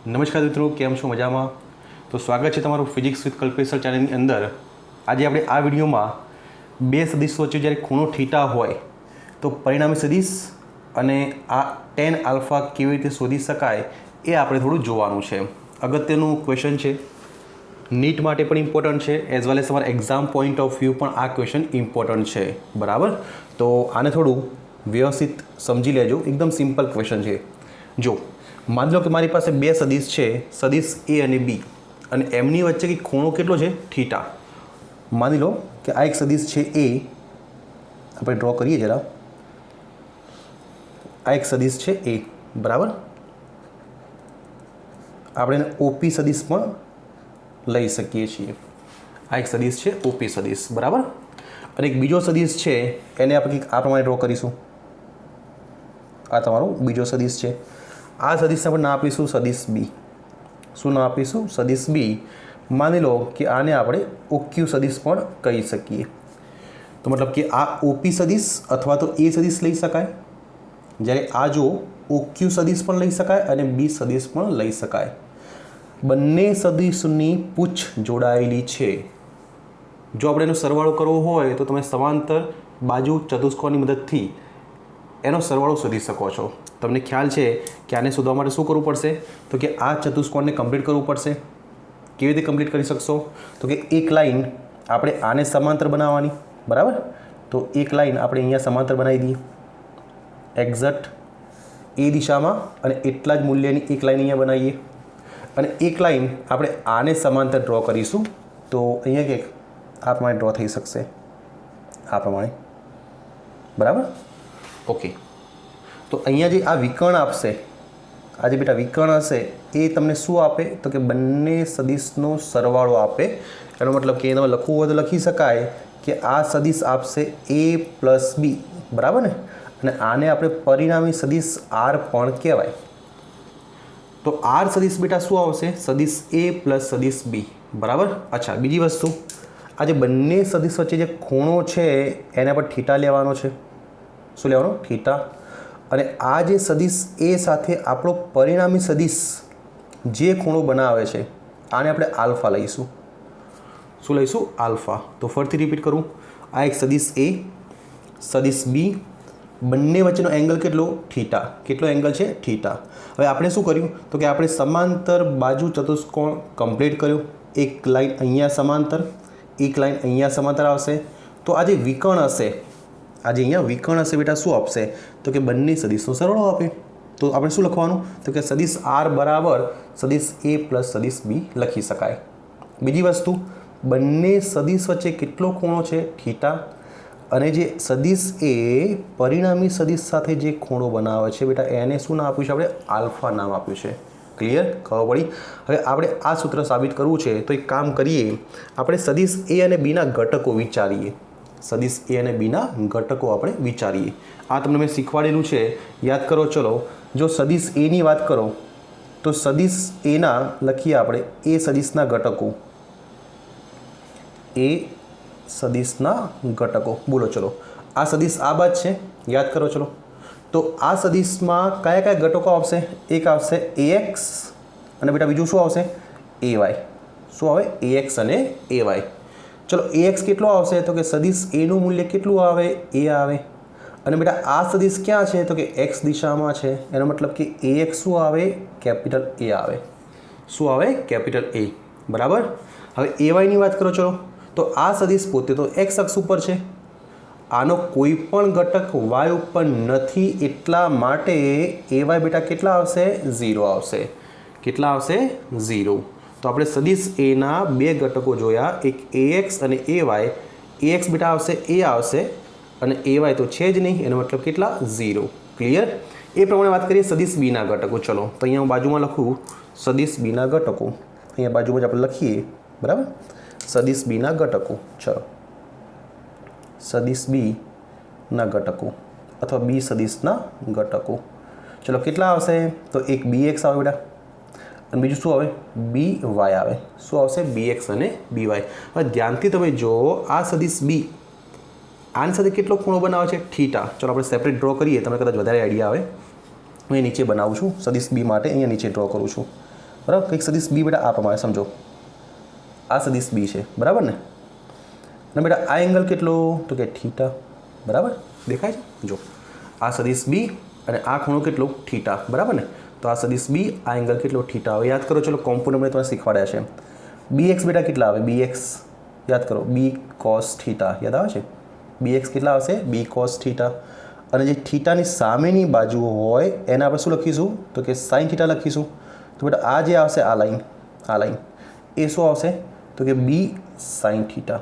નમસ્કાર મિત્રો, કેમ છો? મજામાં? તો સ્વાગત છે તમારું ફિઝિક્સ વિથ કલ્પેશર ચેનલની અંદર. આજે આપણે આ વિડીયોમાં બે સદિશ વચ્ચે જ્યારે ખૂણો થીટા હોય તો પરિણામી સદિશ અને આ tan આલ્ફા કેવી રીતે શોધી શકાય એ આપણે થોડું જોવાનું છે. અગત્યનું ક્વેશ્ચન છે, નીટ માટે પણ ઇમ્પોર્ટન્ટ છે, એઝ વેલ એઝ તમારા એક્ઝામ પોઈન્ટ ઓફ વ્યૂ પણ આ ક્વેશ્ચન ઇમ્પોર્ટન્ટ છે. બરાબર, તો આને થોડું વ્યવસ્થિત સમજી લેજો. એકદમ સિમ્પલ ક્વેશ્ચન છે. જો માની લો કે મારી પાસે બે સદિશ છે, સદિશ એ અને બી, અને એમની વચ્ચે કે ખૂણો કેટલો છે? થીટા. માની લો કે આ એક સદિશ છે એ, આપણે ડ્રો કરીએ જરા. આ એક સદિશ છે એ, બરાબર. આપણે એને ઓપી સદિશ પણ લઈ શકીએ છીએ. આ એક સદિશ છે ઓપી સદિશ, બરાબર. અને એક બીજો સદિશ છે, એને આપણે આ પ્રમાણે ડ્રો કરીશું. આ તમારો બીજો સદિશ છે. આ સદિશને આપણે નામ આપીશું સદિશ બી. શું નામ આપીશું? સદિશ બી. માની લો કે આને આપણે ઓક્યુ સદિશ પણ કહી શકીએ. તો મતલબ કે આ ઓપી સદિશ અથવા તો એ સદિશ લઈ શકાય, જ્યારે આ જો ઓક્યુ સદિશ પણ લઈ શકાય અને બી સદિશ પણ લઈ શકાય. બંને સદિશની પૂછ જોડાયેલી છે. જો આપણે એનો સરવાળો કરવો હોય તો તમે સમાંતર બાજુ ચતુષ્કોણની મદદથી એનો સરવાળો શોધી શકો છો. તમને ખ્યાલ છે કે આને શોધવા માટે શું કરવું પડશે? તો કે આ ચતુષ્કોણને કમ્પ્લીટ કરવું પડશે. કેવી રીતે કમ્પ્લીટ કરી શકશો? તો કે એક લાઈન આપણે આને સમાંતર બનાવવાની, બરાબર. તો એક લાઈન આપણે અહીંયા સમાંતર બનાવી દઈએ એક્ઝેક્ટ એ દિશામાં, અને એટલા જ મૂલ્યની એક લાઈન અહીંયા બનાવીએ. અને એક લાઈન આપણે આને સમાંતર ડ્રો કરીશું. તો અહીંયા કંઈક આ પ્રમાણે ડ્રો થઈ શકશે, આ પ્રમાણે, બરાબર. ઓકે, તો અહીંયા જે આ વિકર્ણ આપશે, આ જે બેટા વિકર્ણ હશે, એ તમને શું આપે? તો કે બંને સદિશનો સરવાળો આપે. એનો મતલબ કે તમે લખવું હોય તો લખી શકાય કે આ સદિશ આપશે એ પ્લસ બી, બરાબર ને. અને આને આપણે પરિણામી સદિશ આર પણ કહેવાય. તો આર સદિશ બેટા શું આવશે? સદિશ એ પ્લસ સદિશ બી, બરાબર. અચ્છા, બીજી વસ્તુ, આ જે બંને સદિશ વચ્ચે જે ખૂણો છે એના પર થીટા લેવાનો છે. શું લેવાનો? થીટા. અને આ જે સદિશ એ સાથે આપણો પરિણામી સદિશ જે ખૂણો બનાવે છે, આને આપણે આલ્ફા લઈશું. શું લઈશું? આલ્ફા. તો ફરીથી રિપીટ કરું. આ એક સદિશ એ, સદિશ બી, બંને વચ્ચેનો એંગલ કેટલો? થીટા. કેટલો એંગલ છે? થીટા. હવે આપણે શું કર્યું? તો કે આપણે સમાંતર બાજુ ચતુષ્કોણ કમ્પ્લીટ કર્યો. એક લાઈન અહીંયા સમાંતર, એક લાઈન અહીંયા સમાંતર આવશે. તો આ જે વિકર્ણ હશે, આજે અહીંયા વિકર્ણ હશે બેટા, શું આપશે? તો કે બંને સદિશનો સરવાળો આપે. તો આપણે શું લખવાનું? તો કે સદિશ આર બરાબર સદિશ એ પ્લસ સદિશ બી લખી શકાય. બીજી વસ્તુ, બંને સદિશ વચ્ચે કેટલો ખૂણો છે? થીટા. અને જે સદિશ એ પરિણામી સદિશ સાથે જે ખૂણો બનાવે છે બેટા, એને શું નામ આપ્યું છે? આપણે આલ્ફા નામ આપ્યું છે. ક્લિયર? ખબર પડી? હવે આપણે આ સૂત્ર સાબિત કરવું છે, તો એક કામ કરીએ. આપણે સદિશ એ અને બીના ઘટકો વિચારીએ. સદિશ એ અને બીના ઘટકો આપણે વિચારીએ. આ તમને મેં શીખવાડેલું છે, યાદ કરો. ચલો, જો સદિશ એની વાત કરો તો સદિશ એના લખીએ આપણે એ સદિશના ઘટકો. એ સદિશના ઘટકો બોલો. ચલો, આ સદિશ આ બાદ છે, યાદ કરો. ચલો, તો આ સદિશમાં કયા કયા ઘટકો આવશે? એક આવશે એએક્સ, અને બેટા બીજું શું આવશે? એવાય. શું આવે? એએક્સ અને એવાય. ચલો, એએક્સ કેટલો આવશે? તો કે સદિશ એનું મૂલ્ય કેટલું આવે? એ આવે. અને બેટા આ સદિશ ક્યાં છે? તો કે એક્સ દિશામાં છે. એનો મતલબ કે એએક્સ શું આવે? કેપિટલ એ આવે. શું આવે? કેપિટલ એ, બરાબર. હવે એવાયની વાત કરો. ચલો, તો આ સદિશ પોતે તો એક્સ અક્ષ ઉપર છે, આનો કોઈ પણ ઘટક વાય ઉપર નથી, એટલા માટે એવાય બેટા કેટલા આવશે? 0 આવશે. કેટલા આવશે? 0. તો આપણે સદિશ એના બે ઘટકો જોયા, એક એએક્સ અને એવાય. એએક્સ બેટા આવશે એ આવશે, અને એવાય તો છે જ નહીં, એનો મતલબ કેટલા? 0. ક્લિયર? એ પ્રમાણે વાત કરીએ સદિશ બીના ઘટકો. ચલો, તો અહીંયા હું બાજુમાં લખું સદિશ બીના ઘટકો. અહીંયા બાજુમાં જ આપણે લખીએ, બરાબર. સદિશ બીના ઘટકો. ચલો, સદિશ બીના ઘટકો અથવા બી સદિશના ઘટકો. ચલો, કેટલા આવશે? તો એક બીએક્સ આવે બેટા, અને બીજું શું આવે? બી વાય આવે. શું આવશે? બીએક્સ અને બી વાય. હવે ધ્યાનથી તમે જો, આ સદિશ બી આની સાથે કેટલો ખૂણો બનાવે છે? થીટા. ચલો, આપણે સેપરેટ ડ્રો કરીએ, તમને કદાચ વધારે આઈડિયા આવે. હું એ નીચે બનાવું છું સદિશ બી માટે, અહીંયા નીચે ડ્રો કરું છું. બરાબર. કંઈક સદીશ બી બેટા આ પ્રમાણે સમજો, આ સદીશ બી છે બરાબર ને. અને બેટા આ એંગલ કેટલો તો કે થીટા બરાબર દેખાય છે. જો આ સદીશ બી અને આ ખૂણો કેટલો થીટા બરાબર ને. તો આ સદીશ બી આ એંગલ કેટલો થીટા. હવે યાદ કરો, ચલો કોમ્પોનન્ટ મેં તમને શીખવાડ્યા છે. બી એક્સ બેટા કેટલા આવે, બી એક્સ યાદ કરો, બી કોસ થીટા યાદ આવે છે. બી એક્સ કેટલા આવશે, બી કોસ થીટા. અને જે થીટાની સામેની બાજુ હોય એને આપણે શું લખીશું તો કે સાઇન થીટા લખીશું. તો બેટા આ જે આવશે આ લાઈન એ શું આવશે તો કે બી સાઇન થીટા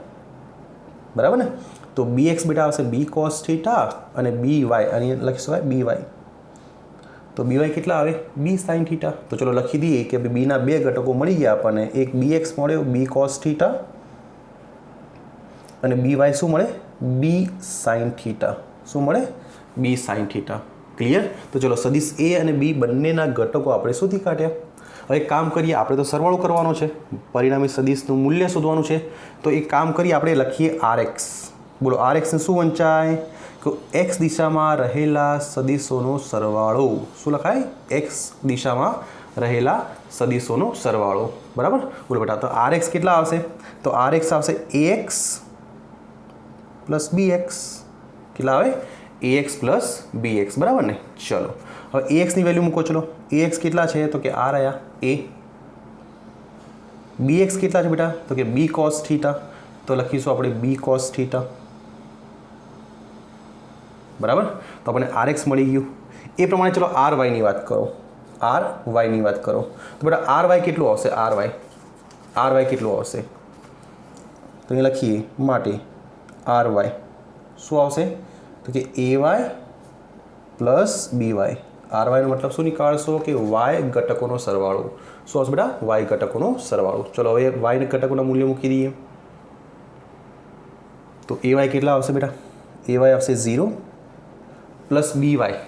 બરાબર ને. તો બી એક્સ બેટા આવશે બી કોસ થીટા અને બી વાય અને લખી શકાય બી વાય. તો બી વાય કેટલા આવે, બી સાઇન થીટા. તો ચલો લખી દઈએ કે બીના બે ઘટકો મળી ગયા આપણને. એક બી એક્સ મળ્યો બી કોસ થીટા અને બી વાય શું મળે, બી સાઇન થીટા. શું મળે, બી સાઇન થીટા. ક્લિયર. તો ચલો સદીશ એ અને બી બંનેના ઘટકો આપણે શોધી કાઢ્યા. હવે કામ કરીએ, આપણે તો સરવાળો કરવાનો છે, પરિણામી સદીશનું મૂલ્ય શોધવાનું છે. તો એક કામ કરીએ, આપણે લખીએ આર એક્સ. બોલો આર એક્સને શું વંચાય કે એક્સ દિશામાં રહેલા સદીશોનો સરવાળો. શું લખાય, એક્સ દિશામાં રહેલા સદીશોનો સરવાળો બરાબર. બોલો બેટા તો આર એક્સ કેટલા આવશે તો આર એક્સ આવશે એ એક્સ પ્લસ બી એક્સ. કેટલા આવે, એ એક્સ પ્લસ બી એક્સ બરાબર ને. ચલો હવે એ એક્સની વેલ્યુ મૂકો. ચલો એ એક્સ કેટલા છે તો કે આર આયા એ. બી એક્સ કેટલા છે બેટા તો કે બી કોસ થીટા. તો લખીશું આપણે બી કોસ થીટા બરાબર. તો આપણને આર એક્સ મળી ગયું. એ પ્રમાણે ચલો આર વાયની વાત કરો. આર વાયની વાત કરો તો બેટા આર વાય કેટલું આવશે, આર વાય કેટલું આવશે તો અહીંયા લખીએ માટે આર વાય શું આવશે તો કે A Y plus B Y. R વાયનો મતલબ શું નીકાળશો કે વાય ઘટકોનો સરવાળો. શું આવશે બેટા, વાય ઘટકોનો સરવાળો. ચલો હવે વાય ઘટકોના મૂલ્ય મૂકી દઈએ. તો એ વાય કેટલા આવશે બેટા, એ વાય આવશે 0 પ્લસ બી વાય.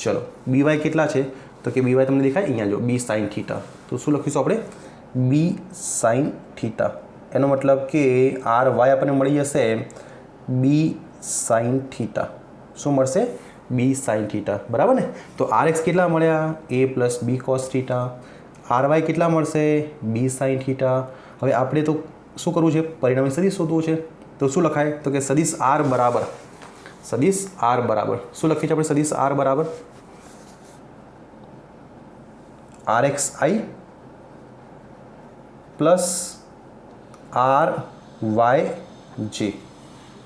ચલો બી વાય કેટલા છે તો કે બી વાય તમને દેખાય અહીંયા જો બી સાઇન થીટા. તો શું લખીશું આપણે, બી સાઇન થીટા. એનો મતલબ કે આર વાય આપણને મળી જશે બી સાઇન થીટા. શું મળશે, બી સાઇન થીટા બરાબર ને. તો આર એક્સ કેટલા મળ્યા, A plus B cos theta. R Y કેટલા મળશે, બી સાઇન થીટા. હવે આપણે તો શું કરવું છે, પરિણામી સદીશ શોધવું છે. તો શું લખાય તો કે સદીશ આર બરાબર શું લખીએ છીએ આપણે, સદીશ આર બરાબર આર એક્સ આઈ પ્લસ આર વાય જે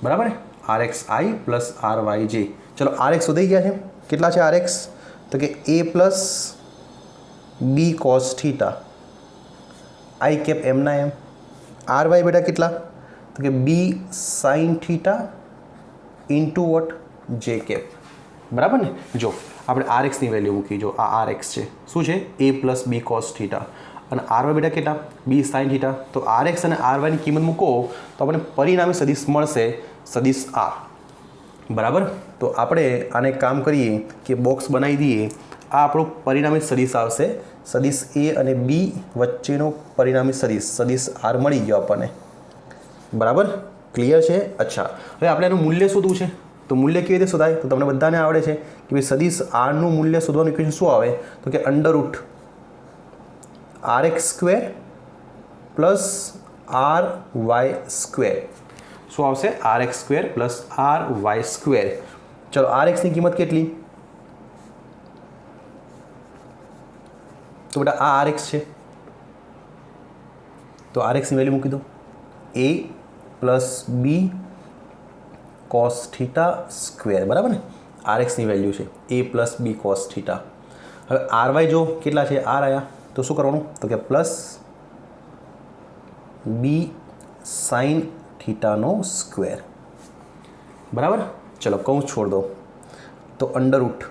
બરાબર ને. આર એક્સ આઈ પ્લસ આર વાય જે. ચલો આર એક્સ શોધાઈ ગયા છે. કેટલા છે આર એક્સ તો કે A plus B cos theta I cap એમના એમ. આર વાય બેટા કેટલા તો કે B sine theta into what, J cap બરાબર ને. જો આપણે આર એક્સની વેલ્યુ મૂકી. જો આ આર એક્સ છે શું છે, A plus B cos theta અને આર વાય બેટા કેટલા, બી સાઇન થીટા. તો આર એક્સ અને આર વાયની કિંમત મૂકો તો આપણને પરિણામી સદીશ મળશે, સદીશ આર બરાબર. તો આપણે આને કામ કરીએ કે બોક્સ બનાવી દઈએ. આ આપણું પરિણામી સદીશ આવશે, સદીશ એ અને બી વચ્ચેનો પરિણામી સદીશ આર મળી ગયો આપણને બરાબર. ક્લિયર છે. અચ્છા હવે આપણે એનું મૂલ્ય શોધવું છે. તો મૂલ્ય કેવી રીતે શોધાય તો તમને બધાને આવડે છે કે ભાઈ સદીશ આરનું મૂલ્ય શોધવાનું ઇક્વેશન શું આવે તો કે under root r x square plus r y square. શું આવશે, r x square plus r y square. ચલો આર એક્સની કિંમત કેટલી તો બેટા આ આર એક્સ છે. તો આર એક્સની વેલ્યુ મૂકી દો, A plus B cos theta square બરાબર ને. આર એક્સની વેલ્યુ છે A plus B cos theta. હવે આર વાય જો કેટલા છે, આર આયા તો શું કરવાનું તો કે પ્લસ બી સાઇન થીટાનો સ્ક્વેર બરાબર. ચલો કૌંસ છોડ દો તો અંડરરૂટ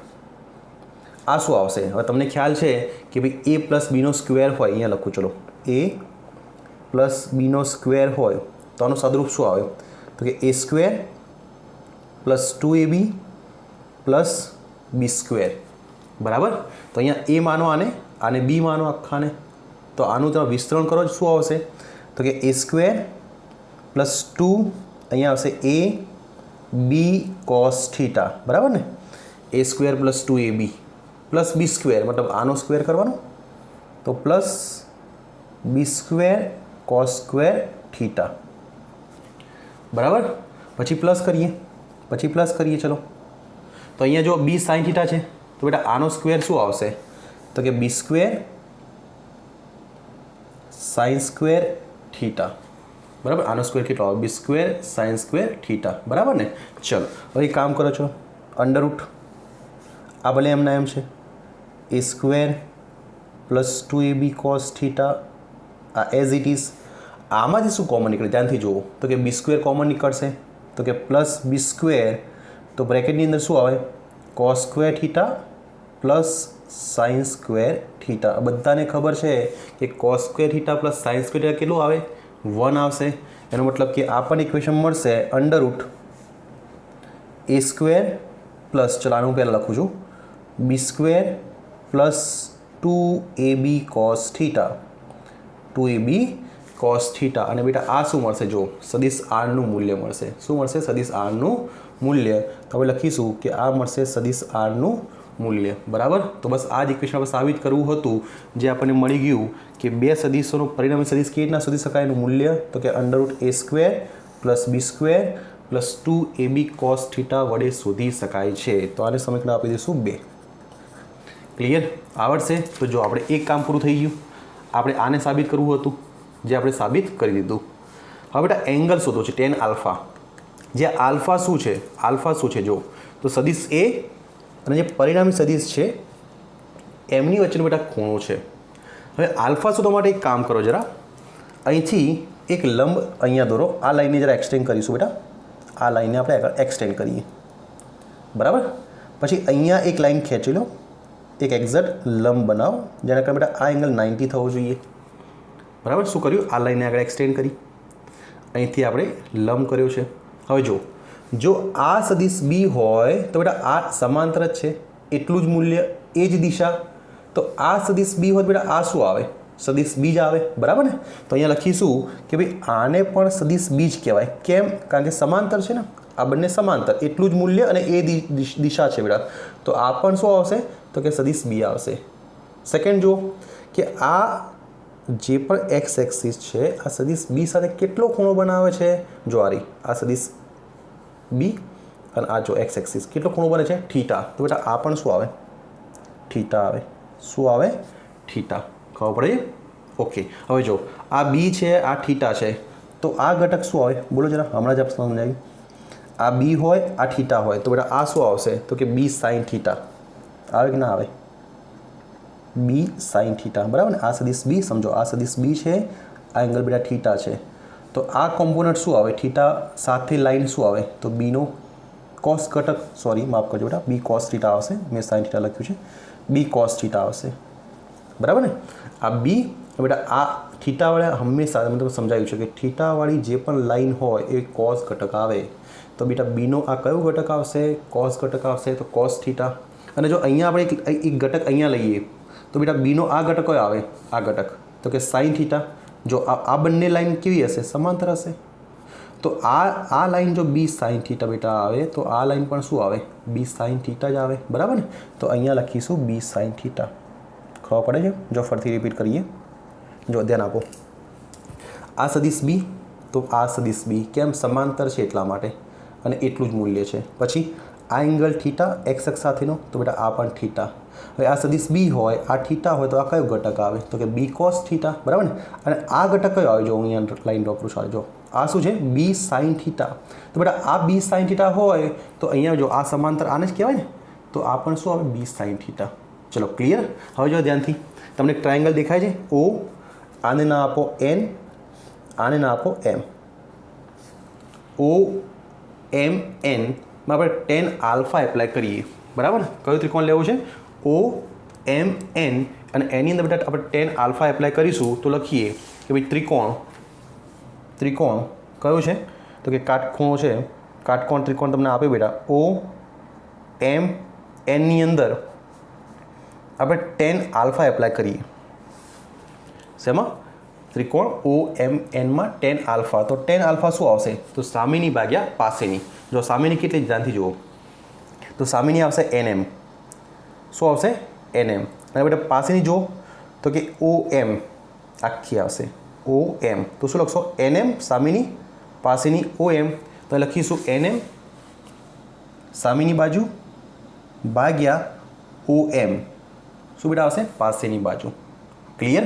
આ શું આવશે. હવે તમને ખ્યાલ છે કે ભાઈ એ પ્લસ બીનો સ્ક્વેર હોય, અહીંયા લખું ચલો એ પ્લસ બીનો સ્ક્વેર હોય તો આનું સાદુરૂપ શું આવે તો કે એ સ્ક્વેર પ્લસ 2ab પ્લસ બી સ્ક્વેર બરાબર. તો અહીંયા એ માનો આને બી માનો આખાને. તો આનું તમે વિસ્તરણ કરો શું આવશે તો કે એ સ્ક્વેર પ્લસ 2 અહીંયા આવશે એ બી કોસ થીટા બરાબર ને. A square plus 2ab plus B square મતલબ આનો સ્ક્વેર કરવાનો तो plus b square cos square theta बराबर। પછી પ્લસ કરીએ ચલો। તો અહીંયા જો બી સાઇન થીટા છે તો બેટા આનો સ્ક્વેર શું આવશે તો કે બી સ્ક્વેર સાઇન સ્ક્વેર થીટા બરાબર। આનો સ્ક્વેર કેટલો આવે બી સ્ક્વેર સાઇન સ્ક્વેર થીટા બરાબર ને। ચલો હવે કામ કરો છો અંડર રૂટ આ ભલે એમના એમ છે A square plus 2ab cos theta આ એઝ ઇટ ઇઝ। આમાંથી શું કોમન નીકળે ધ્યાનથી જુઓ તો કે બી સ્ક્વેર કોમન નીકળશે તો કે પ્લસ બી સ્ક્વેર તો બ્રેકેટની અંદર શું આવે cos square theta plus sine square theta. બધાને ખબર છે કે cos square theta plus sine square theta કેટલું આવે 1 આવશે। એનો મતલબ કે આ પણ ઇક્વેશન મળશે under root A square plus ચલો આનું પહેલાં લખું છું B square plus 2ab cos theta 2ab cos theta અને બેટા આ શું મળશે જો સદિશ આરનું મૂલ્ય મળશે। શું મળશે સદિશ આરનું મૂલ્ય તો હવે લખીશું કે આ મળશે સદિશ આરનું મૂલ્ય બરાબર। તો બસ આ જ ઇક્વેશન આપણે સાબિત કરવું હતું જે આપણને મળી ગયું કે બે સદિશોનું પરિણામી સદિશ કેવી રીતના શોધી શકાય એનું મૂલ્ય તો કે under root A square plus B square plus 2ab cos theta વડે શોધી શકાય છે। તો આને સમીકરણ આપી દઈશું 2 ક્લિયર આવડશે। તો જો આપણે એક કામ પૂરું થઈ ગયું આપણે આને સાબિત કરવું હતું જે આપણે સાબિત કરી દીધું। હવે બેટા એંગલ શોધો છે tan આલ્ફા જે આલ્ફા શું છે જો તો સદિશ એ અને જે પરિણામી સદિશ છે એમની વચ્ચેનો બેટા ખૂણો છે। હવે આલ્ફા શોધવા માટે એક કામ કરો જરા અહીંથી એક લંબ અહીંયા દોરો આ લાઈનને જરા એક્સટેન્ડ કરીશું બેટા આ લાઈનને આપણે આગળ એક્સટેન્ડ કરીએ બરાબર। પછી અહીંયા એક લાઈન ખેંચી લો એક એક્ઝેક્ટ લંબ બનાવો જેના કારણે બેટા આ એંગલ 90 થવો જોઈએ બરાબર। શું કર્યું આ લાઈનને આગળ એક્સટેન્ડ કરી અહીંથી આપણે લંબ કર્યો છે। હવે જો આ સદિશ બી હોય તો બેટા આ સમાંતર જ છે એટલું જ મૂલ્ય એ જ દિશા તો આ સદિશ બી હોય બેટા આ શું આવે સદિશ બી જ આવે બરાબર ને। તો અહીંયા લખીશું કે ભાઈ આને પણ સદિશ બી જ કહેવાય કેમ કારણ કે સમાંતર છે ને આ બંને સમાંતર એટલું જ મૂલ્ય અને એ દિશા છે બેટા તો આ પણ શું આવશે તો કે સદિશ બી આવશે। સેકન્ડ જો કે આ જે પણ એક્સ એક્સિસ છે આ સદિશ બી સાથે કેટલો ખૂણો બનાવે છે જો આ સદિશ બી અને આ જો એક્સ એક્સિસ કેટલો ખૂણો બને છે થીટા તો બેટા આ પણ શું આવે થીટા આવે શું આવે થીટા ખબર પડે ઓકે। હવે જો આ બી છે આ થીટા છે તો આ ઘટક શું આવે બોલો જરા હમણાં જ આપણે સમજાવ્યું આ બી હોય આ થીટા હોય તો બેટા આ શું આવશે તો કે બી સાઇન થીટા આવે કે ના આવે બી સાઇન થીટા બરાબર ને। આ સદિશ બી સમજો આ સદિશ બી છે આ એંગલ બેટા થીટા છે તો આ કોમ્પોનન્ટ શું આવે થીટા સાથે લાઈન શું આવે તો બીનો કોસ ઘટક સોરી માફ કરજો બેટા બી કોસ થીટા આવશે મેં સાઇન થીટા લખ્યું છે બી કોસ થીટા આવશે બરાબર ને। આ બી બેટા આ થીટાવાળા હંમેશા મેં તમને સમજાવ્યું છે કે થીટાવાળી જે પણ લાઈન હોય એ કોસ ઘટક આવે તો બેટા બીનો આ કયો ઘટક આવશે કોસ ઘટક આવશે તો કોસ થીટા। અને જો અહીંયા આપણે એક ઘટક અહીંયા લઈએ તો બેટા બીનો આ ઘટક કયો આવે આ ઘટક તો કે સાઇન થીટા। જો આ બંને લાઈન કેવી હશે સમાંતર હશે તો આ લાઈન જો બી સાઇન થીટા બેટા આવે તો આ લાઈન પણ શું આવે બી સાઇન થીટા જ આવે બરાબર ને। તો અહીંયા લખીશું બી સાઇન થીટા ખબર પડે છે। જો ફરીથી રિપીટ કરીએ જો ધ્યાન આપો આ સદિશ બી તો આ સદિશ બી કેમ સમાંતર છે એટલા માટે અને એટલું જ મૂલ્ય છે। પછી આ એંગલ થીટા એક્સ અક્ષ સાથેનો તો બેટા આ પણ થીટા। હવે આ સદિશ બી હોય આ થીટા હોય તો આ કયો ઘટક આવે તો કે બી કોસ થીટા બરાબર ને। અને આ ઘટક કયો આવે જો હું અહીંયા લાઈન ડ્રો કરું છું જો આ શું છે બી સાઇન થીટા તો બેટા આ બી સાઇન થીટા હોય તો અહીંયા જો આ સમાંતર આને જ કહેવાય ને તો આ પણ શું આવે બી સાઇન થીટા। ચલો ક્લિયર। હવે જો ધ્યાનથી તમને એક ટ્રાયંગલ દેખાય છે ઓ આને ના આપો એન આને ના આપો એમ ઓ એમ એન માં આપણે tan આલ્ફા એપ્લાય કરીએ બરાબર ને। કયું ત્રિકોણ લેવું છે ઓ એમ એન અને એની અંદર બેટા આપણે tan આલ્ફા એપ્લાય કરીશું તો લખીએ કે ભાઈ ત્રિકોણ કયો છે તો કે કાટખૂણો છે કાટકોણ ત્રિકોણ તમને આપે બેટા ઓ એમ એનની અંદર આપણે tan આલ્ફા એપ્લાય કરીએ શેમાં ત્રિકોણ ઓ એમ એનમાં tan આલ્ફા તો tan આલ્ફા શું આવશે તો સામેની ભાગ્યા પાસેની જો સામેની કેટલી ધ્યાનથી જુઓ તો સામેની આવશે એનએમ શું આવશે એનએમ અને બેટા પાસેની જો તો કે OM આખી આવશે OM. તો શું લખશો? NM સામેની પાસેની OM. તો લખીશું NM સામેની બાજુ ભાગ્યા OM. શું બેટા આવશે? પાસેની બાજુ. ક્લિયર?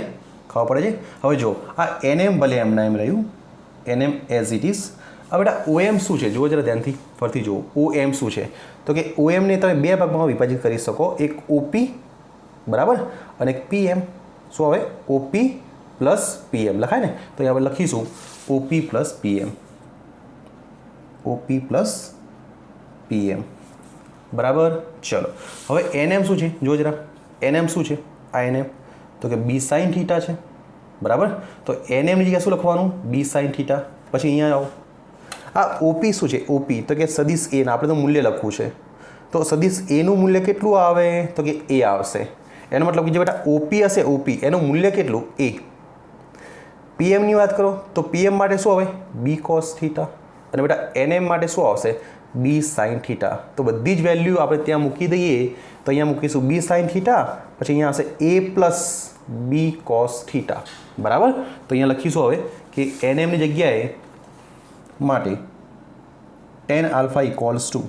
ખબર પડે છે? હવે જો આ NM ભલે એમના એમ રહ્યું, NM એઝ ઇટ ઇઝ. હવે બેટા OM શું છે? જુઓ જરા ધ્યાનથી, ફરતી જુઓ. OM શું છે? તો કે OM ને તમે બે ભાગમાં વિભાજિત કરી શકો. એક OP બરાબર અને એક PM. શું હવે? OP પ્લસ PM લખાય ને? તો અહીંયા આપણે લખીશું OP plus PM. OP plus PM બરાબર. ચલો હવે NM શું છે? જુઓ જરા NM શું છે? આ NM તો કે B sin થીટા છે બરાબર. તો NM ની જગ્યાએ શું લખવાનું? B sin theta. પછી અહીંયા આવો, આ OP શું છે? OP તો કે સદિશ A ના આપણે તો મૂલ્ય લખવું છે. તો સદિશ A નું મૂલ્ય કેટલું આવે? તો કે A આવશે. એનો મતલબ કે જે બેટા OP હશે, OP એનું મૂલ્ય કેટલું? A. PM ની વાત કરો તો PM માટે શું આવે? B cos theta. અને બેટા NM માટે શું આવશે? B sin theta. તો બધી જ વેલ્યુ આપણે ત્યાં મૂકી દઈએ. તો અહીંયા મૂકીશું B sin થીટા, પછી અહીંયા આવશે A plus B cos theta બરાબર. તો અહીંયા લખીશું હવે કે NM ની જગ્યાએ માટે tan alpha equals to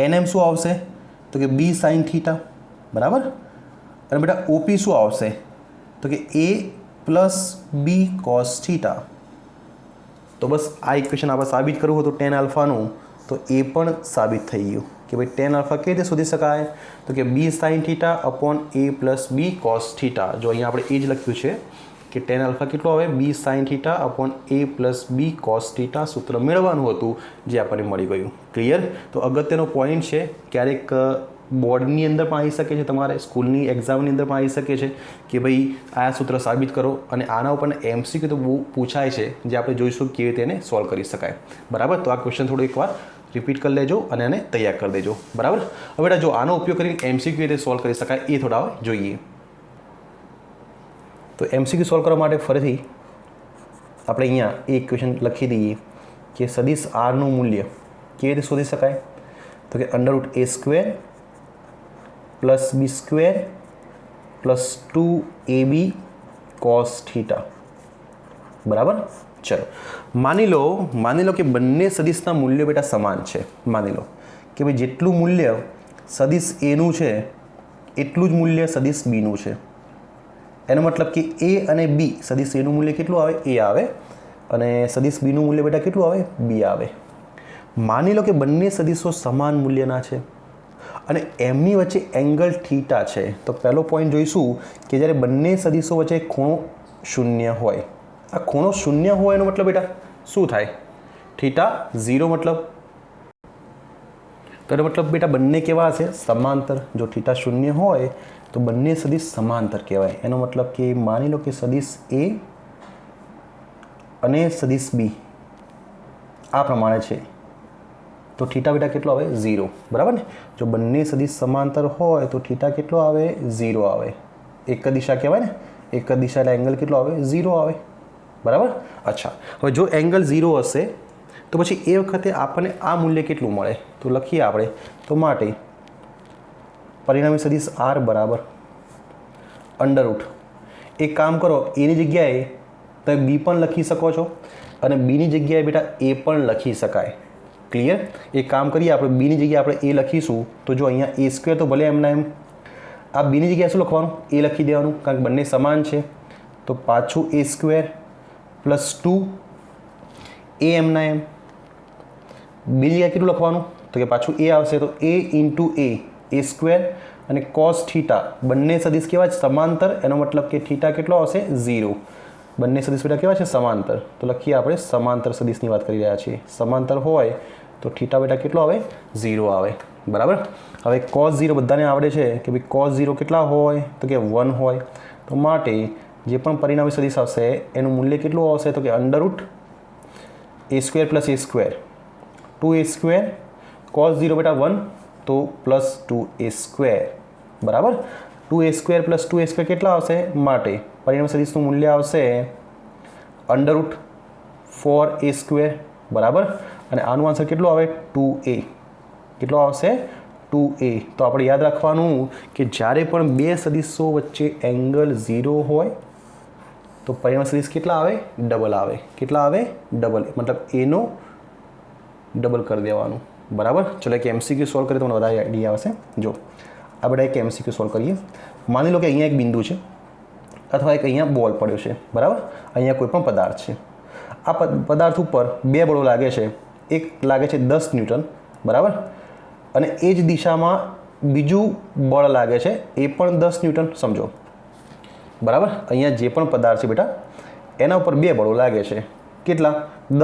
NM શું આવશે? તો કે B sin થીટા બરાબર. અને બેટા OP શું આવશે? તો કે A plus B cos theta. તો બસ આ ઇક્વેશન આપણે સાબિત કરવું હોય તો tan આલ્ફાનું, તો એ પણ સાબિત થઈ ગયું કે ભાઈ tan આલ્ફા કેવી રીતે શોધી શકાય? તો કે B sin theta upon A plus B cos theta. જો અહીંયા આપણે એ જ લખ્યું છે કે tan આલ્ફા કેટલો આવે? B sin theta upon A plus B cos theta સૂત્ર મેળવવાનું હતું, જે આપણને મળી ગયું. ક્લિયર? તો અગત્યનો પોઈન્ટ છે. ક્યારેક બોર્ડની અંદર પણ આવી શકે છે, તમારે સ્કૂલની એક્ઝામની અંદર પણ આવી શકે છે કે ભાઈ આ સૂત્ર સાબિત કરો. અને આના ઉપર MCQ તો બહુ પૂછાય છે, જે આપણે જોઈશું કેવી રીતે એને સોલ્વ કરી શકાય બરાબર. તો આ ક્વેશ્ચન થોડું એકવાર રિપીટ કરી લેજો અને એને તૈયાર કરી દેજો બરાબર. હવે બેટા જો આનો ઉપયોગ કરીને MCQ રીતે સોલ્વ કરી શકાય એ થોડા જોઈએ. તો MCQ સોલ્વ કરવા માટે ફરીથી આપણે અહીંયા એક ક્વેશ્ચન લખી દઈએ કે સદિશ R નું મૂલ્ય કેવી રીતે શોધી શકાય? તો કે √A² plus B² plus 2AB cos theta બરાબર. ચલો માની લો કે બંને સદિશના મૂલ્યો બેટા સમાન છે. માની લો કે ભાઈ જેટલું મૂલ્ય સદિશ A નું છે એટલું જ મૂલ્ય સદિશ B નું છે. એનો મતલબ કે A અને B, સદિશ A નું મૂલ્ય કેટલું આવે? A આવે. અને સદિશ B નું મૂલ્ય બેટા કેટલું આવે? B આવે. માની લો કે બંને સદિશો સમાન મૂલ્યના છે અને એમની વચ્ચે એંગલ થીટા છે. તો પહેલો પોઈન્ટ જોઈશું કે જ્યારે બંને સદિશો વચ્ચે ખૂણો શૂન્ય હોય. આ ખૂણો શૂન્ય હોય એનો મતલબ બેટા શું થાય? થીટા 0 મતલબ. તો એનો મતલબ બેટા બંને કેવા હશે? સમાંતર. જો થીટા શૂન્ય હોય તો બંને સદિશ સમાંતર કહેવાય. એનો મતલબ કે માની લો કે સદિશ A અને સદિશ B આ પ્રમાણે છે, તો થીટા બેટા કેટલો આવે? 0 બરાબર ને. જો બંને સદિશ સમાંતર હોય તો થીટા કેટલો આવે? 0 આવે. એક જ દિશા કહેવાય ને, એક જ દિશા એટલે એંગલ કેટલો આવે? 0 આવે બરાબર. અચ્છા, હવે જો એંગલ 0 હશે તો પછી એ વખતે આપણને આ મૂલ્ય કેટલું મળે? તો લખીએ આપણે. તો માટે પરિણામી સદિશ R બરાબર √ એક કામ કરો, એની જગ્યાએ તમે B પણ લખી શકો છો અને બીની જગ્યાએ બેટા A પણ લખી શકાય. ક્લિયર? એક કામ કરીએ આપણે, બીની જગ્યાએ આપણે A લખીશું. તો જો અહીંયા A² તો ભલે એમના એમ, આ બીની જગ્યાએ શું લખવાનું? A લખી દેવાનું, કારણ કે બંને સમાન છે. તો પાછું A² પ્લસ 2 A એમના એમ. બીજી જગ્યાએ કેટલું લખવાનું? તો કે પાછું A આવશે. તો A ઇન્ટુ A² અને cos થીટા બંને સદિશ કેવા છે? સમાંતર. એનો મતલબ કે થીટા કેટલો આવશે? 0. બંને સદિશ બેટા કેવા છે? સમાંતર. તો લખીએ આપણે સમાંતર સદિશની વાત કરી રહ્યા છીએ. સમાંતર હોય તો થીટા બેટા કેટલો આવે? 0 આવે બરાબર. હવે cos 0 બધાને આવડે છે કે ભાઈ cos 0 કેટલા હોય? તો કે 1 હોય. તો માટે જે પણ પરિણામી સદિશ આવશે એનું મૂલ્ય કેટલું આવશે? તો કે √A² plus A² 2A². cos 0 બેટા 1 તો પ્લસ 2A² બરાબર. 2A² પ્લસ 2A² કેટલા આવશે? માટે પરિણામી સદિશનું મૂલ્ય આવશે √4A² બરાબર. અને આનું આન્સર કેટલું આવે? 2A. કેટલો આવશે? 2a। તો આપણે યાદ રાખવાનું કે જ્યારે પણ બે સદીશો વચ્ચે એંગલ 0 હોય તો પરિણામી સદીશ કેટલા આવે? ડબલ આવે। કેટલા આવે? ડબલ, મતલબ એનો ડબલ કરી દેવાનું, બરાબર। ચલો એક એમસીક્યુ સોલ્વ કરીએ તો મને વધારે આઈડિયા આવશે। જો આ બધા એક એમસીક્યુ સોલ્વ કરીએ। માની લો કે અહીંયા એક બિંદુ છે અથવા એક અહીંયા બોલ પડ્યો છે, બરાબર। અહીંયા કોઈ પણ પદાર્થ છે, આ પદાર્થ ઉપર બે બળો લાગે છે। એક લાગે છે 10 ન્યૂટન, બરાબર, અને એ જ દિશામાં બીજું બળ લાગે છે એ પણ 10 ન્યૂટન, સમજો, બરાબર। અહીંયા જે પણ પદાર્થ છે બેટા એના ઉપર બે બળો લાગે છે, કેટલા?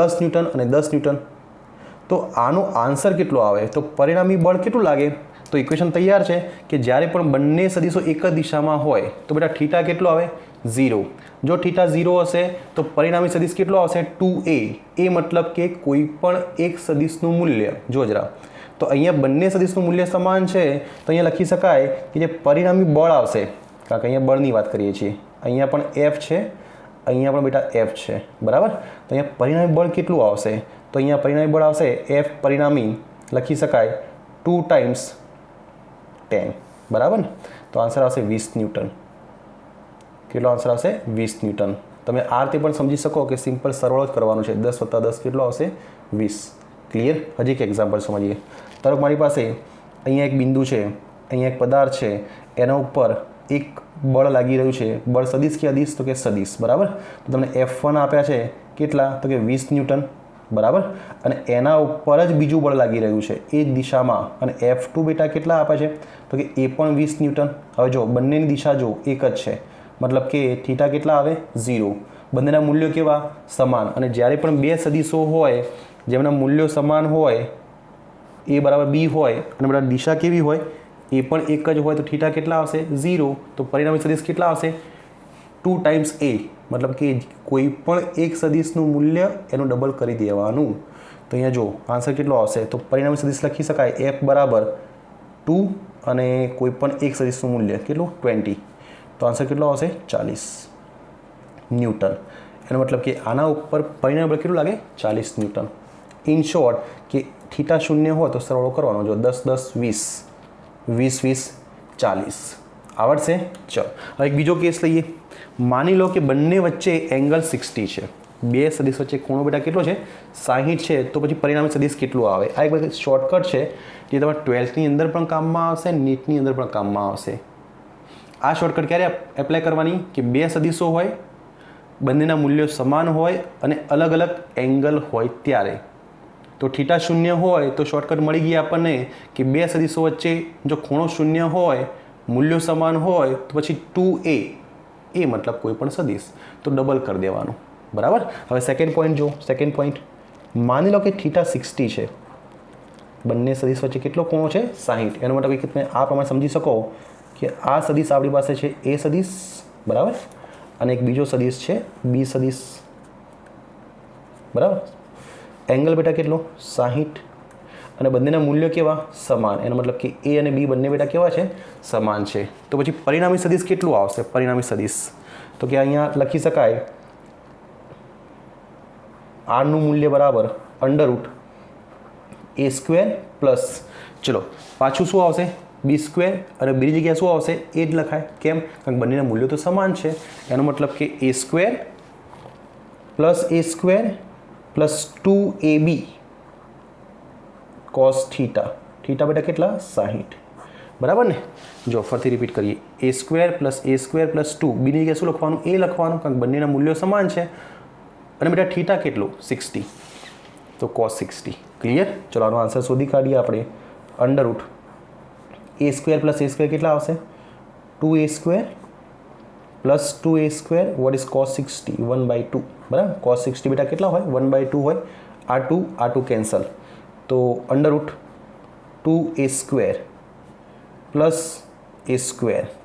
10 ન્યૂટન અને 10 ન્યૂટન। તો આનો આન્સર કેટલો આવે? તો પરિણામી બળ કેટલું લાગે? તો ઇક્વેશન તૈયાર છે કે જ્યારે પણ બંને સદીશો એક જ દિશામાં હોય તો બેટા થીટા કેટલો આવે? 0। જો થીટા 0 હશે તો પરિણામી સદીશ કેટલો આવશે? 2a। એ મતલબ કે કોઈ પણ એક સદીશનું મૂલ્ય, જો જરા, તો અહીંયા બંને સદીશનું મૂલ્ય સમાન છે તો અહીંયા લખી શકાય કે જે પરિણામી બળ આવશે, કારણ કે અહીંયા બળની વાત કરીએ છીએ, અહીંયા પણ F છે, અહીંયા પણ બેટા F છે, બરાબર। તો અહીંયા પરિણામી બળ કેટલું આવશે? તો અહીંયા પરિણામી બળ આવશે F પરિણામી લખી શકાય 2 ટાઈમ્સ 10, બરાબર ને। તો આન્સર આવશે 20 ન્યૂટન। કેટલો આન્સર આવશે? 20 ન્યૂટન। તમે આ રીતે પણ સમજી શકો કે સિમ્પલ સરવાળો જ કરવાનો છે, 10 + 10 કેટલો આવશે? 20। ક્લિયર? હજી એક એક્ઝામ્પલ સમજીએ। ધારો કે મારી પાસે અહીંયા એક બિંદુ છે, અહીંયા એક પદાર્થ છે, એના ઉપર એક બળ લાગી રહ્યું છે। બળ સદીશ કે અદીશ? તો કે સદીશ, બરાબર। તો તમને F1 આપ્યા છે, કેટલા? તો કે 20 ન્યૂટન, બરાબર, અને એના ઉપર જ બીજું બળ લાગી રહ્યું છે એ જ દિશામાં, અને F2 બેટા કેટલા આપે છે? તો કે એ પણ 20 ન્યૂટન। હવે જો બંનેની દિશા જો એક જ છે, મતલબ કે થીટા કેટલા આવે? 0। બંનેના મૂલ્યો કેવા? સમાન। અને જ્યારે પણ બે સદીશો હોય જેમના મૂલ્યો સમાન હોય, a બરાબર b હોય અને બધા દિશા કેવી હોય? એ પણ એક જ હોય, તો થીટા કેટલા આવશે? 0। તો પરિણામી સદીશ કેટલા આવશે? 2 ટાઈમ્સ a, મતલબ કે કોઈ પણ એક સદીશનું મૂલ્ય એનું ડબલ કરી દેવાનું। તો અહીંયા જો આન્સર કેટલો આવશે? તો પરિણામી સદીશ લખી શકાય F બરાબર 2 અને કોઈ પણ એક સદીશનું મૂલ્ય કેટલું? 20। તો આન્સર કેટલો આવશે? 40 ન્યૂટન। એનો મતલબ કે આના ઉપર પરિણામી બળ કેટલું લાગે? 40 ન્યૂટન। ઇન શોર્ટ કે થીટા 0 હોય તો સરવાળો કરવાનો, જો 10 10 20, 20 20 40 આવડશે। ચલો હવે એક બીજો કેસ લઈએ। માની લો કે બંને વચ્ચે એંગલ 60 છે, બે સદીશ વચ્ચે ખૂણો બેટા કેટલો છે? 60 છે। તો પછી પરિણામી સદીશ કેટલું આવે? આ એક શોર્ટકટ છે જે તમારે 12થની અંદર પણ કામમાં આવશે, નીટની અંદર પણ કામમાં આવશે। આ શોર્ટકટ ક્યારે એપ્લાય કરવાની? કે બે સદીશો હોય, બંનેના મૂલ્યો સમાન હોય અને અલગ અલગ એંગલ હોય ત્યારે। તો થીટા 0 હોય તો શોર્ટકટ મળી ગઈ આપણને કે બે સદીશો વચ્ચે જો ખૂણો 0 હોય, મૂલ્યો સમાન હોય તો પછી 2a, એ મતલબ કોઈ પણ સદીશ, તો ડબલ કરી દેવાનું, બરાબર। હવે સેકન્ડ પોઈન્ટ જો, સેકન્ડ પોઈન્ટ, માની લો કે થીટા 60 છે, બંને સદીશ વચ્ચે કેટલો ખૂણો છે? 60। એનો મતલબ કે તમે આ પ્રમાણે સમજી શકો કે આ સદીશ આપણી પાસે છે a સદીશ, બરાબર, અને એક બીજો સદીશ છે b સદીશ, બરાબર। એંગલ બેટા કેટલો? 60, અને બંનેના મૂલ્યો કેવા? સમાન। એનો મતલબ કે a અને b બંને બેટા કેવા છે? સમાન છે। તો પછી પરિણામી સદીશ કેટલું આવશે? પરિણામી સદીશ તો કે અહીંયા લખી શકાય r નું મૂલ્ય બરાબર √a² પ્લસ, ચલો પાછું શું આવશે? b² અને બીજી જગ્યાએ શું આવશે? એ જ લખાય, કેમ? કારણ કે બંનેના મૂલ્યો તો સમાન છે। એનો મતલબ કે a² plus 2ab cos theta, theta બેટા કેટલા? 60, બરાબર ને। જો ફરીથી રિપીટ કરીએ, a² પ્લસ 2, બીની જગ્યાએ શું લખવાનું? એ લખવાનું, કારણ કે બંનેના મૂલ્યો સમાન છે, અને બેટા થીટા કેટલું? 60, તો cos 60। ક્લિયર? ચલો આનો આન્સર શોધી કાઢીએ આપણે। √a² પ્લસ a² કેટલા આવશે? 2a² plus 2a², what is cos 60? 1/2, બરાબર। cos 60 બેટા કેટલા હોય? 1/2 હોય। આ 2 કેન્સલ, તો √2a² પ્લસ a²,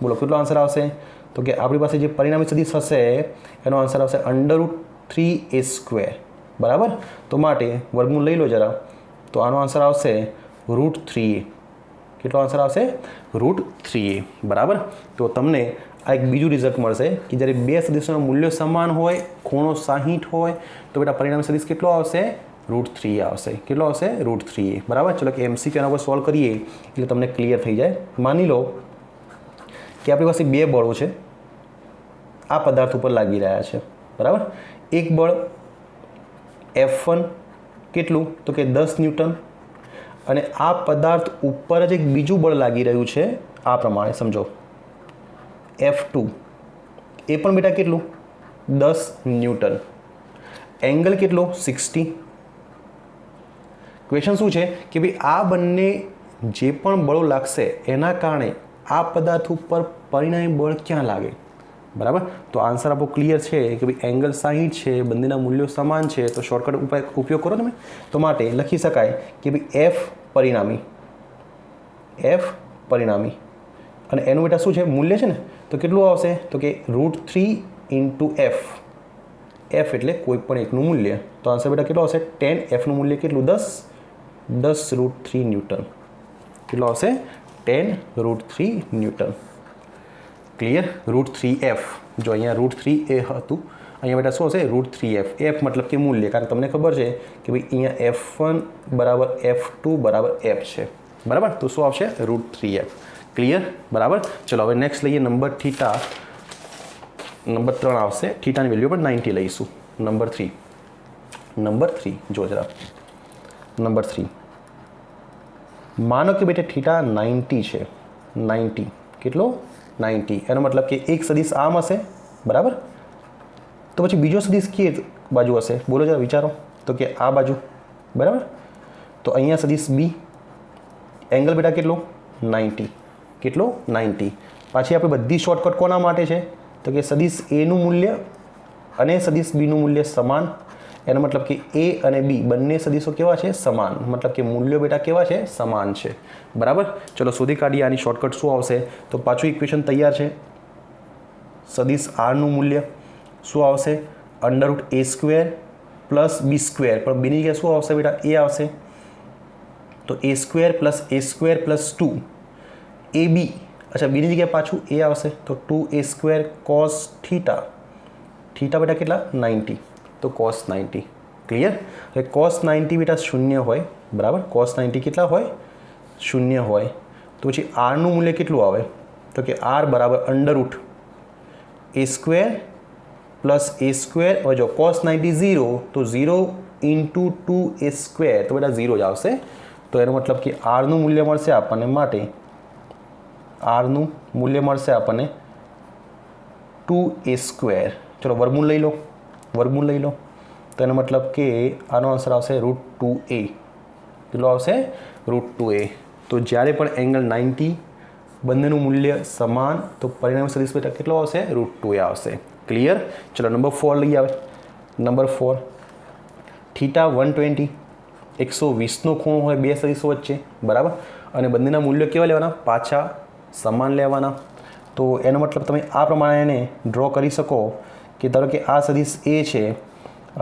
બોલો કેટલો આન્સર આવશે? તો કે આપણી પાસે જે પરિણામી સદીશ હશે એનો આન્સર આવશે √3a², બરાબર। તો માટે વર્ગમૂળ લઈ લો જરા, તો આનો આન્સર આવશે √3a। કેટલો આન્સર આવશે? √3a, બરાબર। તો તમને આ એક બીજું રિઝલ્ટ મળશે કે જ્યારે બે સદીશોના મૂલ્યો સમાન હોય, ખૂણો 60 હોય, તો બેટા પરિણામી સદીશ કેટલો આવશે? √3 આવશે. કેટલો આવશે? √3. બરાબર. ચલો કે MCQ એના પર સોલ્વ કરીએ એટલે તમને ક્લિયર થઈ જાય. માની લો કે આપણી પાસે બે બળો છે, આ પદાર્થ ઉપર લાગી રહ્યા છે. બરાબર. એક બળ F1 કેટલું? તો કે 10 ન્યૂટન, અને આ પદાર્થ ઉપર જ એક બીજું બળ લાગી રહ્યું છે આ પ્રમાણે સમજો, F2, એ પણ બેટા કેટલું? 10 ન્યૂટન. એંગલ કેટલો? 60. ક્વેશ્ચન શું છે કે ભાઈ આ બંને જે પણ બળો લાગશે એના કારણે આ પદાર્થ ઉપર પરિણામી બળ ક્યાં લાગે? બરાબર. તો આન્સર આપણો ક્લિયર છે કે ભાઈ એંગલ 60 છે, બંનેના મૂલ્યો સમાન છે, તો શોર્ટકટ ઉપયોગ કરો તમે. તો માટે લખી શકાય કે ભાઈ F પરિણામી અને એનું બેટા શું છે? મૂલ્ય છે ને, તો કેટલું આવશે? તો કે √3 × F. F એટલે કોઈ પણ એકનું મૂલ્ય. તો આન્સર બેટા કેટલો આવશે? 10. Fનું મૂલ્ય કેટલું? 10 √3 ન્યૂટન. કેટલો આવશે? 10 √3 ન્યૂટન. ક્લિયર? √3F. જો અહીંયા √3A હતું, અહીંયા બેટા શું હશે? √3F. F મતલબ કે મૂલ્ય, કારણ કે તમને ખબર છે કે ભાઈ અહીંયા F1 = F2 = F છે. બરાબર. તો શું આવશે? √3F. ક્લિયર? બરાબર. ચલો હવે નેક્સ્ટ લઈએ નંબર થીટા. નંબર 3 આવશે. થીટાની વેલ્યુ પણ 90 લઈશું. નંબર 3 જો જરા. નંબર 3 માનો કે બેટા થીટા 90 છે. 90 કેટલો? 90. એનો મતલબ કે એક સદિશ આમ હશે. બરાબર. તો પછી બીજો સદિશ કે બાજુ હશે? બોલો જરા, વિચારો. તો કે આ બાજુ. બરાબર. તો અહીંયા સદિશ B, એંગલ બેટા કેટલો? 90. કેટલો? 90. પાછી આપણે બધી શોર્ટકટ કોના માટે છે? તો કે સદિશ Aનું મૂલ્ય અને સદિશ Bનું મૂલ્ય સમાન. એનો મતલબ કે A અને B બંને સદિશો કેવા છે? સમાન. મતલબ કે મૂલ્યો બેટા કેવા છે? સમાન છે. બરાબર. ચલો શોધી કાઢીએ આની શોર્ટકટ શું આવશે. તો પાછું ઇક્વેશન તૈયાર છે. સદિશ Rનું મૂલ્ય શું આવશે? √A² + B². પણ બીની જગ્યાએ શું આવશે બેટા? A આવશે. તો A² + A² + 2 AB. અચ્છા, બીની જગ્યાએ પાછું A આવશે. તો 2A² cos θ. થીટા બેટા કેટલા? 90. તો cos 90. ક્લિયર? હવે cos 90 બેટા 0 હોય. બરાબર. cos 90 કેટલા હોય? 0 હોય. તો પછી Rનું મૂલ્ય કેટલું આવે? તો કે R = √A² + A². હવે જો cos 90 0, તો 0 × 2A², તો બેટા 0 જ આવશે. તો એનો મતલબ કે Rનું મૂલ્ય મળશે આપણને, માટે Rનું મૂલ્ય મળશે આપણને 2A². ચલો વર્ગમૂળ લઈ લો. તો એનો મતલબ કે આનો આન્સર આવશે √2A. કેટલો આવશે? √2A. તો જ્યારે પણ એંગલ 90, બંનેનું મૂલ્ય સમાન, તો પરિણામી સદિશ બેટા કેટલો આવશે? √2A આવશે. ક્લિયર? ચલો નંબર 4 લઈ આવે. નંબર 4 થીટા 120, 120નો ખૂણો હોય બે સદિશો વચ્ચે. બરાબર. અને બંનેના મૂલ્યો કેવા લેવાના? પાછા સમાન લેવાના. તો એનો મતલબ તમે આ પ્રમાણે એને ડ્રો કરી શકો કે ધારો કે આ સદિશ A છે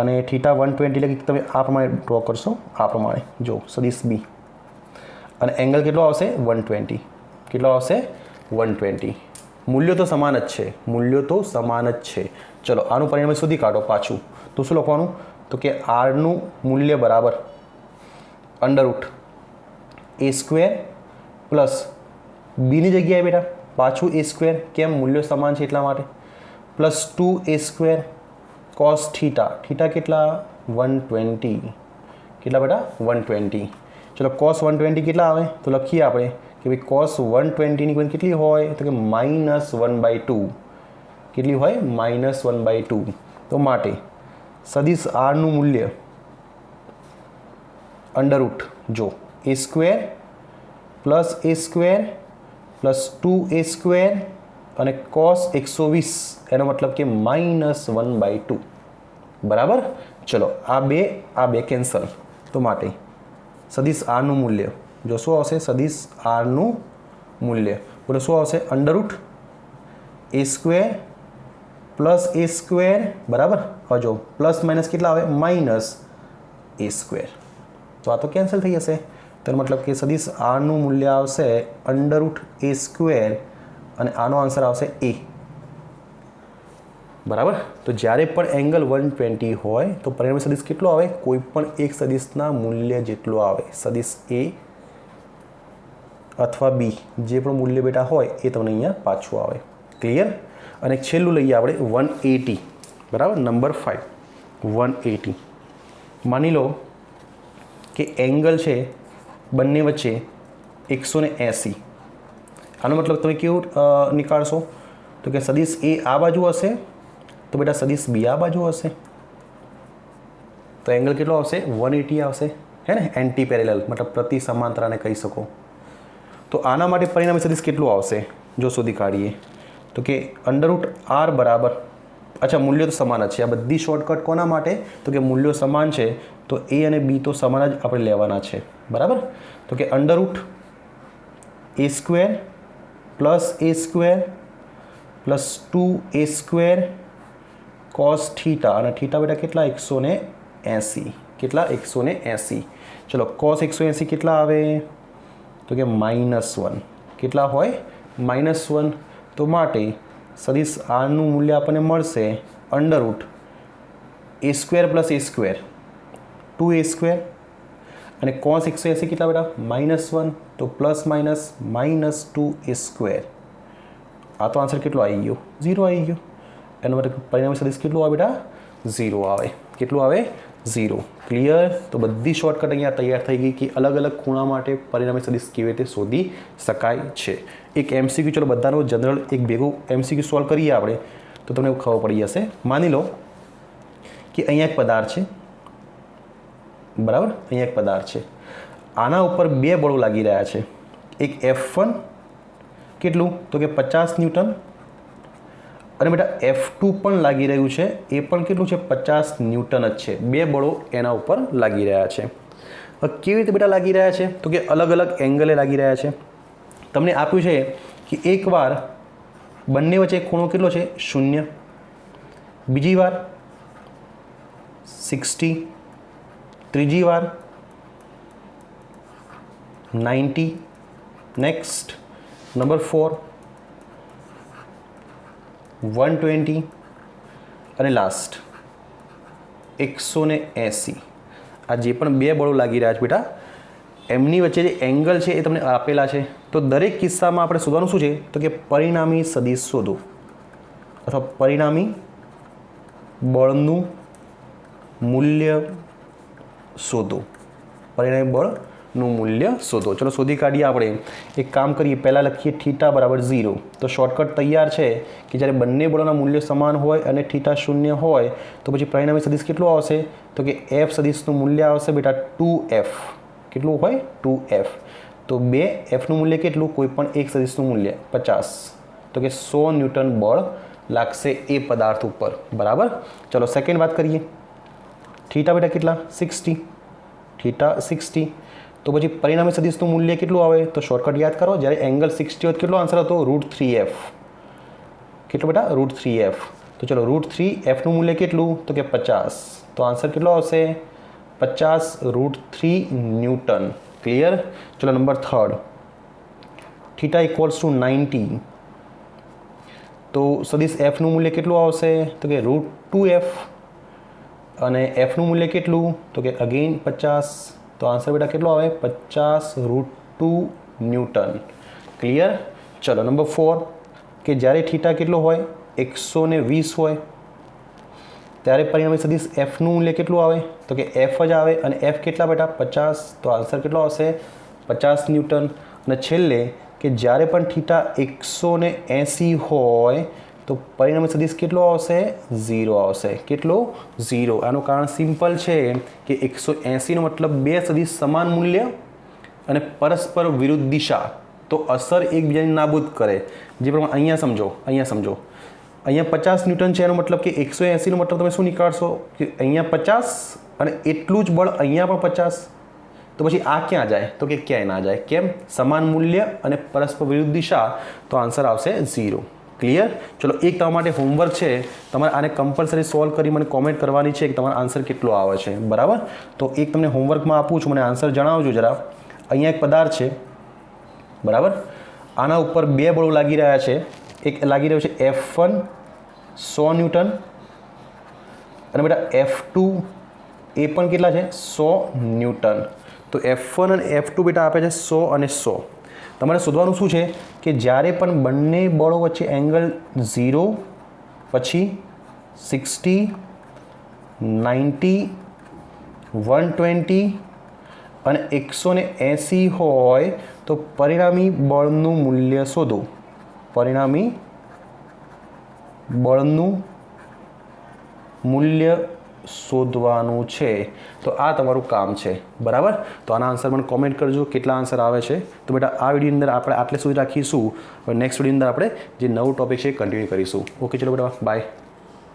અને થીટા 120 એટલે કે તમે આ પ્રમાણે ડ્રો કરશો. આ પ્રમાણે જો સદિશ B, અને એંગલ કેટલો આવશે? 120. કેટલો આવશે? 120. મૂલ્યો તો સમાન જ છે. ચલો આનું પરિણામ શોધી કાઢો પાછું. તો શું લખવાનું? તો કે Rનું મૂલ્ય બરાબર √A² પ્લસ Bની જગ્યાએ બેટા પાછું A². કેમ? મૂલ્યો સમાન છે એટલા માટે. Plus 2A² cos θ. થીટા કેટલા? 120. કેટલા બેટા? 120. ચલો cos 120 કેટલા આવે? તો લખીએ આપણે કે ભાઈ cos 120ની કોઈ કેટલી હોય? તો કે -1/2. કેટલી હોય? -1/2. તો માટે સદિશ Rનું મૂલ્ય જો A² plus A² plus 2A² અને cos 120, એનો મતલબ કે -1/2. બરાબર. ચલો આ બે કેન્સલ. તો માટે સદિશ Rનું મૂલ્ય જો શું આવશે? સદિશ Rનું મૂલ્ય બોલો શું આવશે? √A² plus A². બરાબર. હવે જો પ્લસ માઇનસ કેટલા આવે? -A². તો આ તો કેન્સલ થઈ જશે. તો મતલબ કે સદિશ Rનું મૂલ્ય આવશે √A² અને આનો આન્સર આવશે A. બરાબર. તો જ્યારે પણ એંગલ 120 હોય તો પરિણામી સદિશ કેટલો આવે? કોઈ પણ એક સદિશના મૂલ્ય જેટલો આવે. સદિશ એ અથવા બી જે પણ મૂલ્ય બેટા હોય એ તમને અહીંયા પાછું આવે. ક્લિયર? અને છેલ્લું લઈએ આપણે 180. બરાબર. નંબર 5 180. માની લો કે એંગલ છે બંને વચ્ચે 180. આનો મતલબ તમે કેવું નીકાળશો? તો કે સદિશ એ આ બાજુ હશે તો બેટા સદિશ બી આ બાજુ હશે, તો એંગલ કેટલો આવશે? 180 આવશે, હે ને? એન્ટી પેરેલલ મતલબ પ્રતિ સમાંતરાને કહી શકો. તો આના માટે પરિણામી સદિશ કેટલું આવશે જો શોધી કાઢીએ? તો કે √r બરાબર, અચ્છા મૂલ્યો તો સમાન જ છે. આ બધી શોર્ટકટ કોના માટે? તો કે મૂલ્યો સમાન છે તો એ અને બી તો સમાન જ આપણે લેવાના છે. બરાબર. તો કે √a² + a² cos થીટા, અને થીટા બેટા કેટલા? 180. કેટલા? 180. ચલો cos 180 કેટલા આવે? તો કે -1. કેટલા હોય? -1. તો માટે સદિશ આરનું મૂલ્ય આપણને મળશે √a² + a², 2a², અને cos 180 કેટલા બેટા? -1. તો પ્લસ માઇનસ -2a². આ તો આન્સર કેટલો આવી ગયો? 0 આવી ગયો. એનો મતલબ પરિણામી સદિશ કેટલું આવે બેટા? 0 આવે. કેટલું આવે? 0. ક્લિયર? તો બધી શોર્ટકટ અહીંયા તૈયાર થઈ ગઈ કે અલગ અલગ ખૂણા માટે પરિણામી સદિશ કેવી રીતે શોધી શકાય છે. એક MCQ, ચલો બધાનો જનરલ એક ભેગું MCQ સોલ્વ કરીએ આપણે તો તમને ખબર પડી જશે. માની લો કે અહીંયા એક પદાર્થ છે. બરાબર. અહીંયા એક પદાર્થ છે. આના ઉપર બે બળો લાગી રહ્યા છે. એક F1 કેટલું? તો કે 50 ન્યૂટન, અને બેટા F2 પણ લાગી રહ્યું છે. એ પણ કેટલું છે? 50 ન્યૂટન જ છે. બે બળો એના ઉપર લાગી રહ્યા છે. હવે કેવી રીતે બેટા લાગી રહ્યા છે? તો કે અલગ અલગ એંગલે લાગી રહ્યા છે. તમને આપ્યું છે કે એકવાર બંને વચ્ચે ખૂણો કેટલો છે? 0. બીજી વાર 60. ત્રીજી વાર 90. નેક્સ્ટ નંબર 4 120, અને લાસ્ટ 180. આ જે પણ બે બળો લાગી રહ્યા છે બેટા, એમની વચ્ચે જે એંગલ છે એ તમને આપેલા છે. તો દરેક કિસ્સામાં આપણે શોધવાનું શું છે? તો કે પરિણામી સદિશ શોધો, અથવા પરિણામી બળનું મૂલ્ય શોધો. પરિણામી બળનું મૂલ્ય શોધો. ચલો શોધી કાઢીએ આપણે. એક કામ કરીએ, પહેલાં લખીએ થીટા બરાબર 0. તો શોર્ટકટ તૈયાર છે કે જ્યારે બંને બળોના મૂલ્ય સમાન હોય અને થીટા 0 હોય તો પછી પરિણામી સદિશ કેટલું આવશે? તો કે f સદિશનું મૂલ્ય આવશે બેટા 2f. કેટલું હોય? 2f. તો 2fનું મૂલ્ય કેટલું? કોઈ પણ એક સદિશનું મૂલ્ય 50. તો કે 100 ન્યૂટન બળ લાગશે એ પદાર્થ ઉપર. બરાબર. ચલો સેકન્ડ વાત કરીએ. થીટા બેટા કેટલા? 60. થીટા 60. તો પછી પરિણામી સદિશનું મૂલ્ય કેટલું આવે? તો શોર્ટકટ યાદ કરો. જ્યારે એંગલ 60 હોય કેટલો આન્સર હતો? √3f. કેટલો બેટા? √3f. તો ચલો √3fનું મૂલ્ય કેટલું? તો કે 50. તો આન્સર કેટલો આવશે? 50 √3 ન્યૂટન. ક્લિયર? ચલો નંબર 3. થીટા = 90. તો સદિશ fનું મૂલ્ય કેટલું આવશે? તો કે √2f. અને fનું મૂલ્ય કેટલું? તો કે અગેન 50. તો આન્સર બેટા કેટલો આવે? 50 √2 ન્યૂટન. ક્લિયર? ચલો નંબર 4 કે જ્યારે થીટા કેટલો હોય? 120 હોય ત્યારે પરિણામી સદિશ fનું મૂલ્ય કેટલું આવે? તો કે f જ આવે. અને f કેટલા બેટા? 50. તો આન્સર કેટલો આવશે? 50 ન્યૂટન. અને છેલ્લે કે જ્યારે પણ થીટા 180 હોય તો પરિણામી સદિશ કેટલો આવશે? 0 આવશે. કેટલો? 0. આનું કારણ સિમ્પલ છે કે 180નો મતલબ બે સદિશ સમાન મૂલ્ય અને પરસ્પર વિરુદ્ધ દિશા, તો અસર એકબીજાની નાબૂદ કરે. જે પ્રમાણે અહીંયા સમજો, અહીંયા 50 ન્યૂટન છે એનો મતલબ કે 180નો મતલબ તમે શું નીકાળશો? કે અહીંયા 50 અને એટલું જ બળ અહીંયા પણ 50. તો પછી આ ક્યાં જાય? તો કે ક્યાંય ના જાય. કેમ? સમાન મૂલ્ય અને પરસ્પર વિરુદ્ધ દિશા. તો આન્સર આવશે 0. ક્લિયર? ચલો એક તમારા માટે હોમવર્ક છે. તમારે આને કમ્પલસરી સોલ્વ કરી મને કોમેન્ટ કરવાની છે કે તમારો આન્સર કેટલો આવે છે. બરાબર. તો એક તમને હોમવર્કમાં આપું છું, મને આન્સર જણાવજો જરા. અહીંયા એક પદાર્થ છે. બરાબર. આના ઉપર બે બળો લાગી રહ્યા છે. એક લાગી રહ્યું છે F1 100 ન્યૂટન, અને બેટા F2 એ પણ કેટલા છે 100 ન્યૂટન. તો F1 અને F2 બેટા આપે છે 100 અને 100. તમારે શોધવાનું શું છે કે જ્યારે પણ બંને બળો વચ્ચે એંગલ 0 પછી 60 90 120 અને 180 હોય તો પરિણામી બળનું મૂલ્ય શોધો. પરિણામી બળનું મૂલ્ય શોધવાનું છે. તો આ તમારું કામ છે. બરાબર. તો આના આન્સર મને કોમેન્ટ કરજો કેટલા આન્સર આવે છે. તો બેટા આ વિડીયોની અંદર આપણે આટલે સુધી રાખીશું. નેક્સ્ટ વિડીયોની અંદર આપણે જે નવું ટોપિક છે એ કન્ટિન્યુ કરીશું. ઓકે ચલો બેટા બાય.